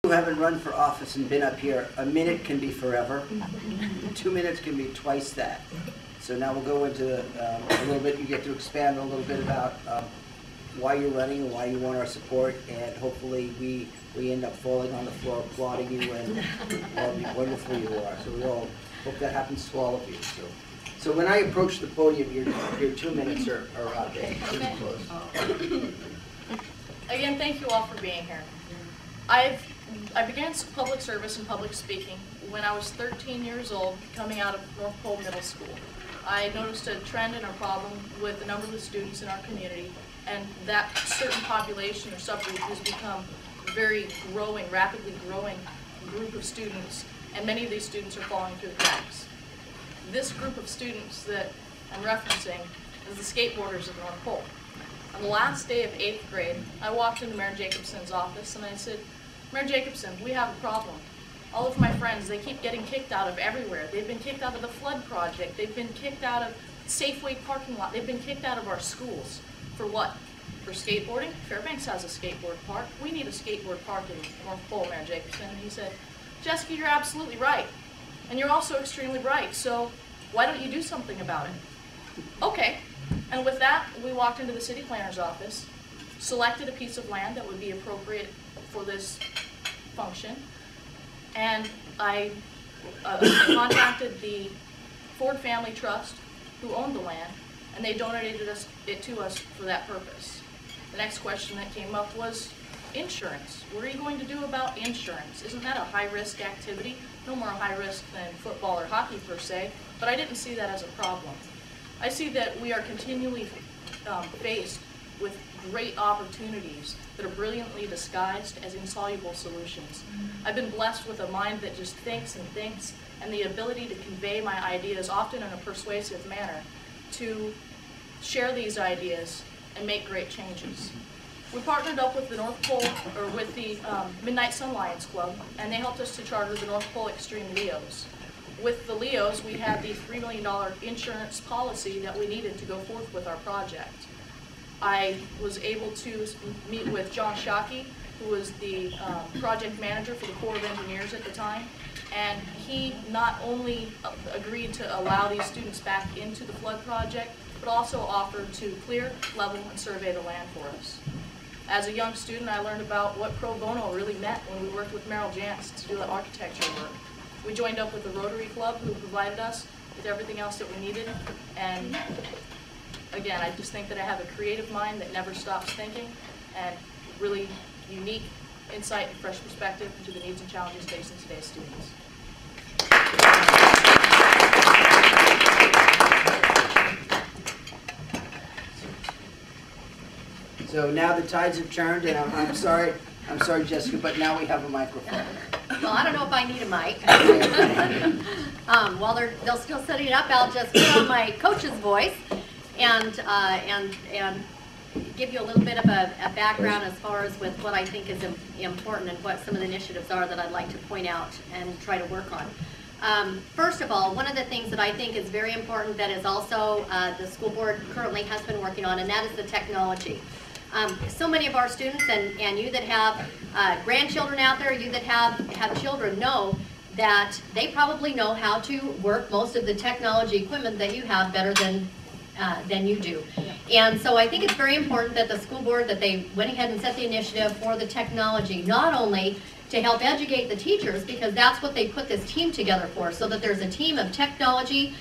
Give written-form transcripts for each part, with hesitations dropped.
Who haven't run for office and been up here, a minute can be forever. 2 minutes can be twice that. So now we'll go into a little bit, you get to expand a little bit about why you're running and why you want our support, and hopefully we end up falling on the floor applauding you and how wonderful you are. So we all hope that happens to all of you. So when I approach the podium, your 2 minutes are out there. Okay. Again, thank you all for being here. I began public service and public speaking when I was 13 years old, coming out of North Pole Middle School. I noticed a trend and a problem with the number of the students in our community, and that certain population or subgroup has become a very growing, rapidly growing group of students, and many of these students are falling through the cracks. This group of students that I'm referencing is the skateboarders of North Pole. On the last day of 8th grade, I walked into Mayor Jacobson's office and I said, "Mayor Jacobson, we have a problem. All of my friends, they keep getting kicked out of everywhere. They've been kicked out of the flood project. They've been kicked out of Safeway parking lot. They've been kicked out of our schools. For what? For skateboarding? Fairbanks has a skateboard park. We need a skateboard park in North Pole, Mayor Jacobson." And he said, "Jessica, you're absolutely right. And you're also extremely right. So why don't you do something about it?" Okay. And with that, we walked into the city planner's office, selected a piece of land that would be appropriate for this function, and I contacted the Ford Family Trust, who owned the land, and they donated it to us for that purpose. The next question that came up was insurance. What are you going to do about insurance? Isn't that a high-risk activity? No more high risk than football or hockey per se, but I didn't see that as a problem. I see that we are continually faced with great opportunities that are brilliantly disguised as insoluble solutions. I've been blessed with a mind that just thinks and thinks, and the ability to convey my ideas, often in a persuasive manner, to share these ideas and make great changes. We partnered up with the North Pole, or with the Midnight Sun Lions Club, and they helped us to charter the North Pole Extreme Leos. With the Leos, we had the $3 million insurance policy that we needed to go forth with our project. I was able to meet with John Shockey, who was the project manager for the Corps of Engineers at the time, and he not only agreed to allow these students back into the flood project, but also offered to clear, level, and survey the land for us. As a young student, I learned about what pro bono really meant when we worked with Merrill Jantz to do the architecture work. We joined up with the Rotary Club, who provided us with everything else that we needed, and again, I just think that I have a creative mind that never stops thinking, and really unique insight and fresh perspective into the needs and challenges facing today's students. So now the tides have turned, and I'm sorry, Jessica, but now we have a microphone. Well, I don't know if I need a mic. While they'll still setting it up, I'll just put on my coach's voice and give you a little bit of a background as far as with what I think is important and what some of the initiatives are that I'd like to point out and try to work on. First of all, one of the things that I think is very important that is also the school board currently has been working on, and that is the technology. So many of our students and you that have grandchildren out there, you that have children, know that they probably know how to work most of the technology equipment that you have better than you do. And so I think it's very important that the school board, that they went ahead and set the initiative for the technology, not only to help educate the teachers, because that's what they put this team together for, so that there's a team of technology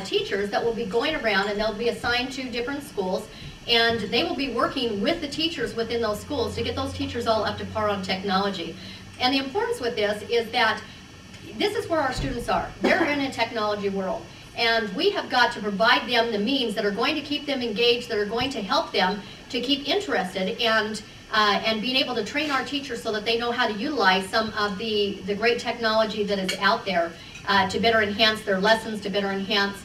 teachers that will be going around, and they'll be assigned to different schools, and they will be working with the teachers within those schools to get those teachers all up to par on technology. And the importance with this is that this is where our students are. They're in a technology world. And we have got to provide them the means that are going to keep them engaged, that are going to help them to keep interested, and being able to train our teachers so that they know how to utilize some of the great technology that is out there to better enhance their lessons, to better enhance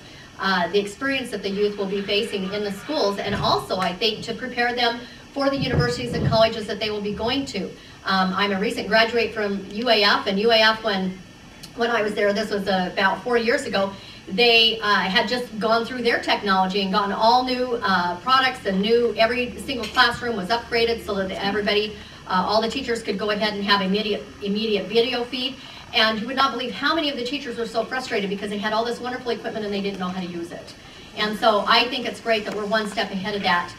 the experience that the youth will be facing in the schools, and also, I think, to prepare them for the universities and colleges that they will be going to. I'm a recent graduate from UAF, and UAF, when I was there, this was about 4 years ago, they had just gone through their technology and gotten all new products, and every single classroom was upgraded so that everybody all the teachers could go ahead and have immediate video feed. And you would not believe how many of the teachers were so frustrated because they had all this wonderful equipment and they didn't know how to use it. And so I think it's great that we're one step ahead of that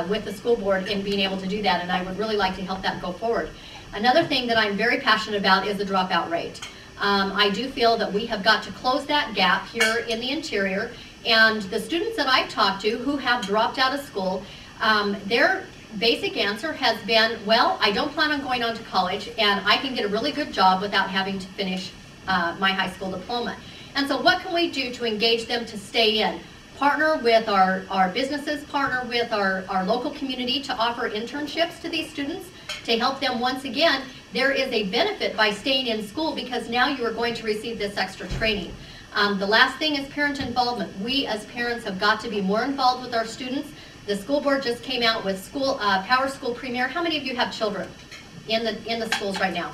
with the school board in being able to do that, and I would really like to help that go forward. Another thing that I'm very passionate about is the dropout rate. I do feel that we have got to close that gap here in the interior, and the students that I've talked to who have dropped out of school, their basic answer has been, well, I don't plan on going on to college, and I can get a really good job without having to finish my high school diploma. And so what can we do to engage them to stay in? Partner with our businesses, partner with our local community to offer internships to these students to help them. Once again, there is a benefit by staying in school because now you are going to receive this extra training. The last thing is parent involvement. We as parents have got to be more involved with our students. The school board just came out with Power School Premier. How many of you have children in the schools right now?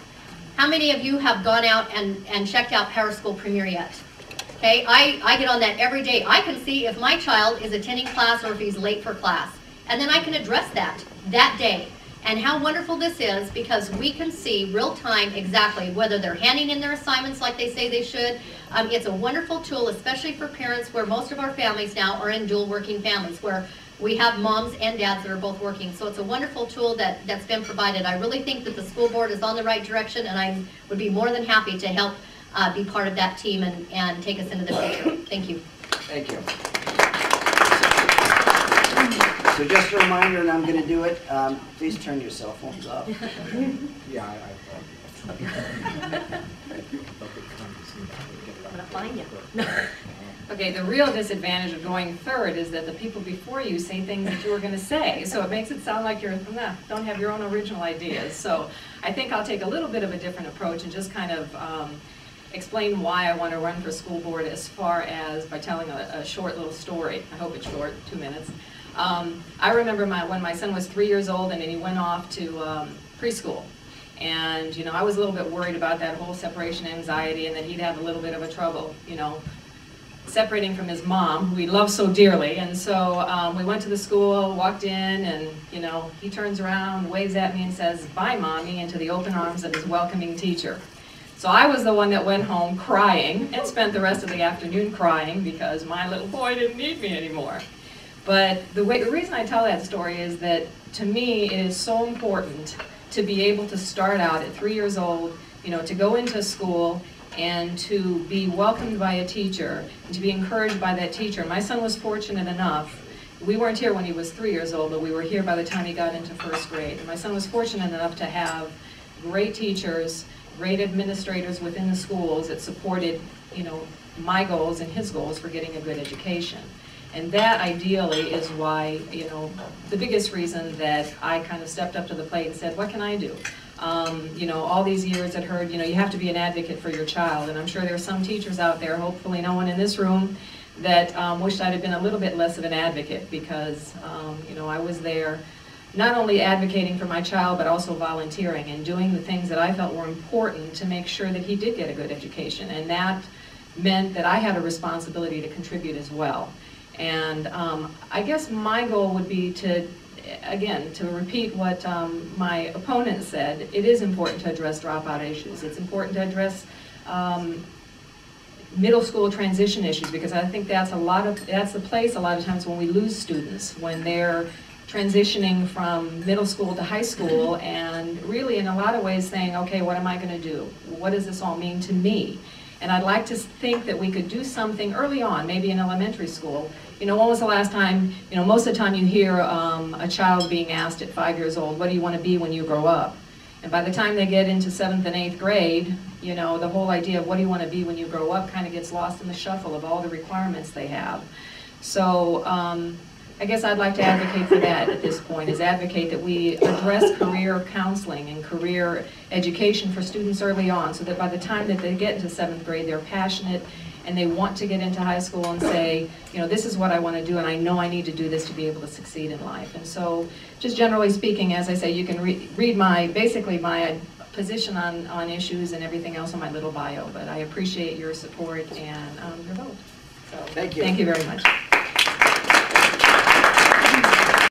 How many of you have gone out and checked out Power School Premier yet? Okay, I get on that every day. I can see if my child is attending class or if he's late for class. And then I can address that day. And how wonderful this is because we can see real time exactly whether they're handing in their assignments like they say they should. It's a wonderful tool, especially for parents where most of our families now are in dual working families where we have moms and dads that are both working. So it's a wonderful tool that's been provided. I really think that the school board is on the right direction, and I would be more than happy to help be part of that team and take us into the future. Thank you. Thank you. So just a reminder, and I'm going to do it, please turn your cell phones off. Yeah, I'm going to find you. Okay, the real disadvantage of going third is that the people before you say things that you were going to say, so it makes it sound like you don't have your own original ideas. So I think I'll take a little bit of a different approach and just kind of explain why I want to run for school board as far as by telling a short little story. I hope it's short, 2 minutes. I remember when my son was 3 years old and then he went off to preschool. And, you know, I was a little bit worried about that whole separation anxiety and that he'd have a little bit of a trouble, you know, separating from his mom, who he loves so dearly. And so we went to the school, walked in, and, you know, he turns around, waves at me and says, "Bye, Mommy," into the open arms of his welcoming teacher. So I was the one that went home crying and spent the rest of the afternoon crying because my little boy didn't need me anymore. But the reason I tell that story is that, to me, it is so important to be able to start out at 3 years old, you know, to go into school and to be welcomed by a teacher and to be encouraged by that teacher. My son was fortunate enough, we weren't here when he was 3 years old, but we were here by the time he got into first grade. And my son was fortunate enough to have great teachers, great administrators within the schools that supported, you know, my goals and his goals for getting a good education. And that ideally is why, you know, the biggest reason that I kind of stepped up to the plate and said, what can I do? You know, all these years I'd heard, you know, you have to be an advocate for your child. And I'm sure there are some teachers out there, hopefully no one in this room, that wished I'd have been a little bit less of an advocate because, you know, I was there not only advocating for my child, but also volunteering and doing the things that I felt were important to make sure that he did get a good education. And that meant that I had a responsibility to contribute as well. And I guess my goal would be to, again, to repeat what my opponent said. It is important to address dropout issues. It's important to address middle school transition issues because I think that's the place a lot of times when we lose students, when they're transitioning from middle school to high school and really in a lot of ways saying, okay, what am I going to do? What does this all mean to me? And I'd like to think that we could do something early on, maybe in elementary school. You know, when was the last time, you know, most of the time you hear a child being asked at 5 years old, what do you want to be when you grow up? And by the time they get into 7th and 8th grade, you know, the whole idea of what do you want to be when you grow up kind of gets lost in the shuffle of all the requirements they have. So I guess I'd like to advocate for that at this point, is advocate that we address career counseling and career education for students early on so that by the time that they get into 7th grade, they're passionate and they want to get into high school and say, you know, this is what I want to do and I know I need to do this to be able to succeed in life. And so just generally speaking, as I say, you can read basically my position on issues and everything else in my little bio, but I appreciate your support and your vote. So thank you. Thank you very much.